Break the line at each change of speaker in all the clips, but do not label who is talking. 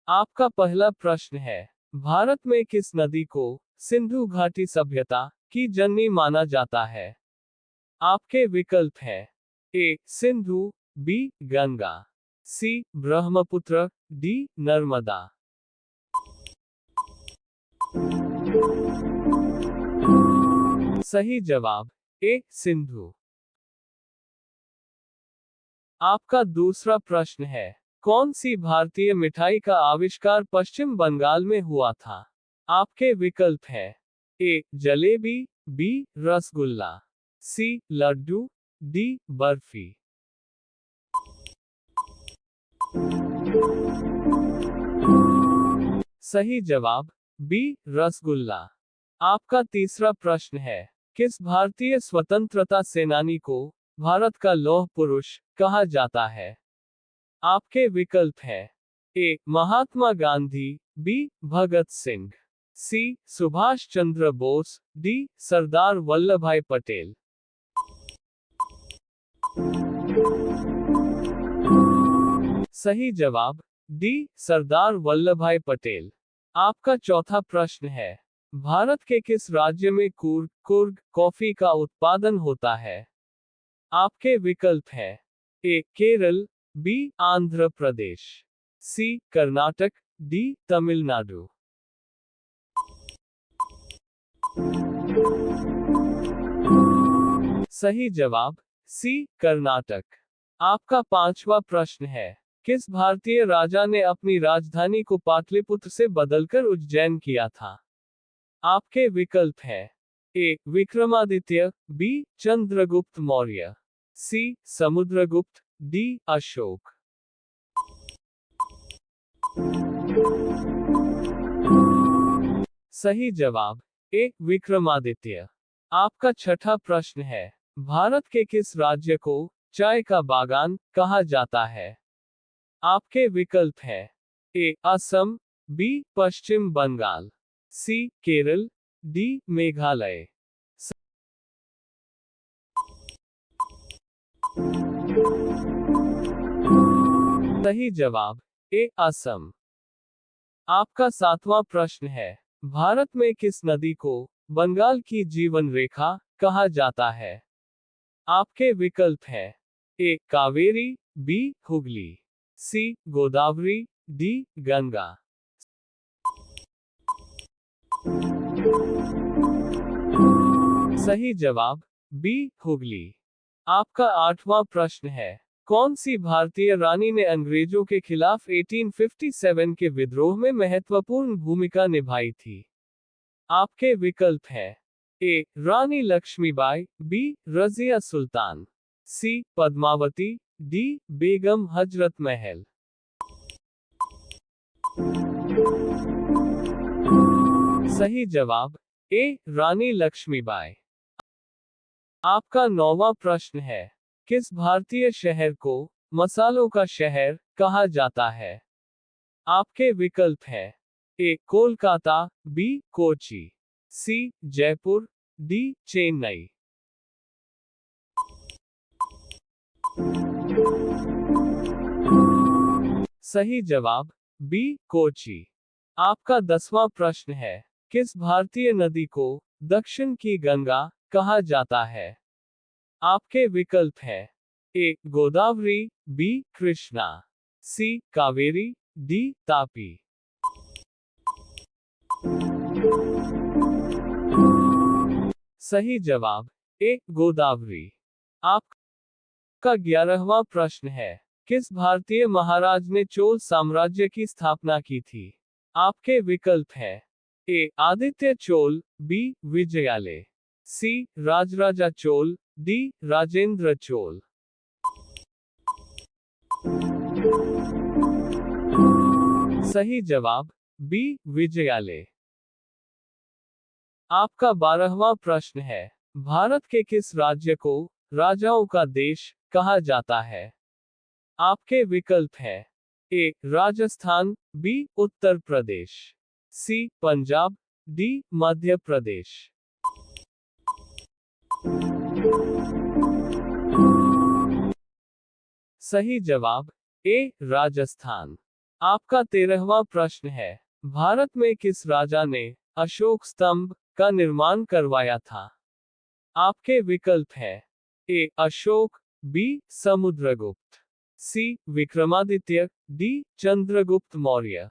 आपका पहला प्रश्न है, भारत में किस नदी को सिंधु घाटी सभ्यता की जननी माना जाता है? आपके विकल्प हैं ए सिंधु, बी गंगा, सी ब्रह्मपुत्र, डी नर्मदा। सही जवाब ए सिंधु। आपका दूसरा प्रश्न है, कौन सी भारतीय मिठाई का आविष्कार पश्चिम बंगाल में हुआ था? आपके विकल्प हैं ए जलेबी, बी रसगुल्ला, सी लड्डू, डी बर्फी। सही जवाब बी रसगुल्ला। आपका तीसरा प्रश्न है, किस भारतीय स्वतंत्रता सेनानी को भारत का लौह पुरुष कहा जाता है? आपके विकल्प हैं ए महात्मा गांधी, बी भगत सिंह, सी सुभाष चंद्र बोस, डी सरदार वल्लभ भाई पटेल। सही जवाब डी सरदार वल्लभ भाई पटेल। आपका चौथा प्रश्न है, भारत के किस राज्य में कुर्ग कॉफी का उत्पादन होता है? आपके विकल्प हैं ए केरल, बी आंध्र प्रदेश, सी कर्नाटक, डी तमिलनाडु। सही जवाब सी कर्नाटक। आपका पांचवा प्रश्न है, किस भारतीय राजा ने अपनी राजधानी को पाटलिपुत्र से बदलकर उज्जैन किया था? आपके विकल्प हैं ए विक्रमादित्य, बी चंद्रगुप्त मौर्य, सी समुद्रगुप्त, डी अशोक। सही जवाब ए विक्रमादित्य। आपका छठा प्रश्न है, भारत के किस राज्य को चाय का बागान कहा जाता है? आपके विकल्प हैं ए असम, बी पश्चिम बंगाल, सी केरल, डी मेघालय। सही जवाब ए असम। आपका सातवां प्रश्न है, भारत में किस नदी को बंगाल की जीवन रेखा कहा जाता है? आपके विकल्प हैं ए कावेरी, बी हुगली, सी गोदावरी, डी गंगा। सही जवाब बी हुगली। आपका आठवां प्रश्न है, कौन सी भारतीय रानी ने अंग्रेजों के खिलाफ 1857 के विद्रोह में महत्वपूर्ण भूमिका निभाई थी? आपके विकल्प हैं ए रानी लक्ष्मीबाई, बी रजिया सुल्तान, सी पद्मावती, डी बेगम हजरत महल। सही जवाब ए रानी लक्ष्मीबाई। आपका नौवां प्रश्न है, किस भारतीय शहर को मसालों का शहर कहा जाता है? आपके विकल्प हैं ए कोलकाता, बी कोची, सी जयपुर, डी चेन्नई। सही जवाब बी कोची। आपका 10वां प्रश्न है, किस भारतीय नदी को दक्षिण की गंगा कहा जाता है? आपके विकल्प हैं ए गोदावरी, बी कृष्णा, सी कावेरी, डी तापी। सही जवाब ए गोदावरी। आपका 11वां प्रश्न है, किस भारतीय महाराज ने चोल साम्राज्य की स्थापना की थी? आपके विकल्प हैं ए आदित्य चोल, बी विजयालय, सी राजराजा चोल, डी राजेंद्र चोल। सही जवाब बी विजयालय। आपका 12वां प्रश्न है, भारत के किस राज्य को राजाओं का देश कहा जाता है? आपके विकल्प हैं ए राजस्थान, बी उत्तर प्रदेश, सी पंजाब, डी मध्य प्रदेश। सही जवाब ए राजस्थान। आपका 13वां प्रश्न है, भारत में किस राजा ने अशोक स्तंभ का निर्माण करवाया था? आपके विकल्प हैं, ए अशोक, बी समुद्रगुप्त, सी विक्रमादित्य, डी चंद्रगुप्त मौर्य।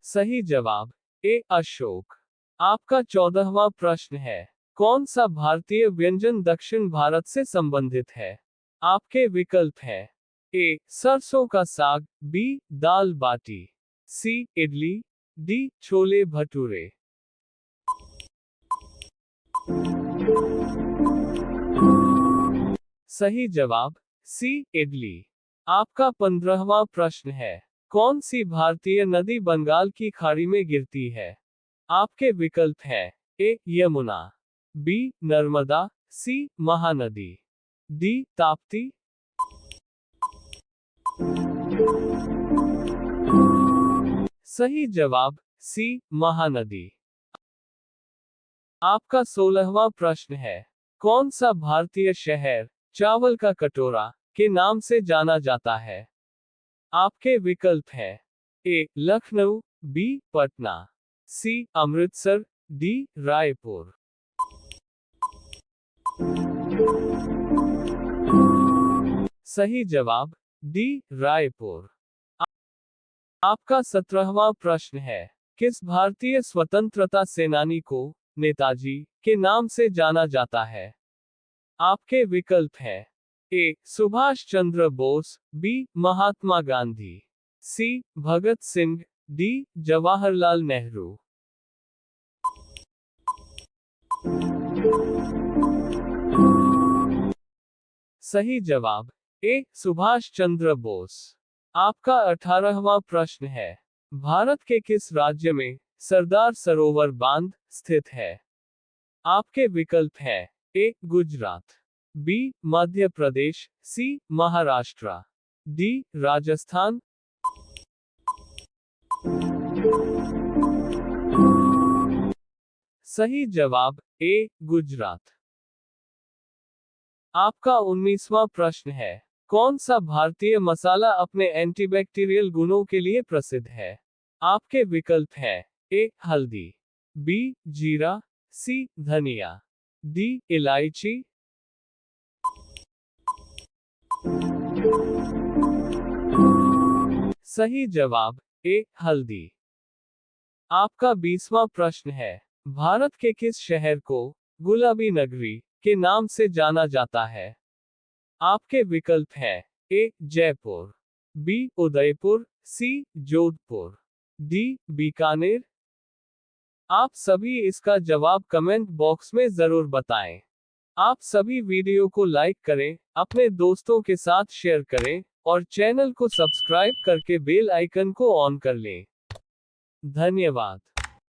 सही जवाब ए अशोक। आपका 14वां प्रश्न है, कौन सा भारतीय व्यंजन दक्षिण भारत से संबंधित है? आपके विकल्प हैं, ए सरसों का साग, बी दाल बाटी, सी इडली, डी छोले भटूरे। सही जवाब सी इडली। आपका 15वां प्रश्न है, कौन सी भारतीय नदी बंगाल की खाड़ी में गिरती है? आपके विकल्प हैं, ए यमुना, बी नर्मदा, सी महानदी, डी ताप्ती। सही जवाब सी महानदी। आपका 16वां प्रश्न है, कौन सा भारतीय शहर चावल का कटोरा के नाम से जाना जाता है? आपके विकल्प हैं, ए लखनऊ, बी पटना, सी अमृतसर, डी रायपुर। सही जवाब डी रायपुर। आपका 17वां प्रश्न है, किस भारतीय स्वतंत्रता सेनानी को नेताजी के नाम से जाना जाता है? आपके विकल्प हैं, ए सुभाष चंद्र बोस, बी महात्मा गांधी, सी भगत सिंह, डी जवाहरलाल नेहरू। सही जवाब ए सुभाष चंद्र बोस। आपका 18वां प्रश्न है, भारत के किस राज्य में सरदार सरोवर बांध स्थित है? आपके विकल्प हैं, ए गुजरात, बी मध्य प्रदेश, सी महाराष्ट्र, डी राजस्थान। सही जवाब ए गुजरात। आपका 19वां प्रश्न है, कौन सा भारतीय मसाला अपने एंटीबैक्टीरियल गुणों के लिए प्रसिद्ध है? आपके विकल्प हैं, ए हल्दी, बी जीरा, सी धनिया, डी इलायची। सही जवाब ए हल्दी। आपका 20वां प्रश्न है, भारत के किस शहर को गुलाबी नगरी के नाम से जाना जाता है? आपके विकल्प हैं, ए जयपुर, बी उदयपुर, सी जोधपुर, डी बीकानेर। आप सभी इसका जवाब कमेंट बॉक्स में जरूर बताएं। आप सभी वीडियो को लाइक करें, अपने दोस्तों के साथ शेयर करें और चैनल को सब्सक्राइब करके बेल आइकन को ऑन कर लें। धन्यवाद।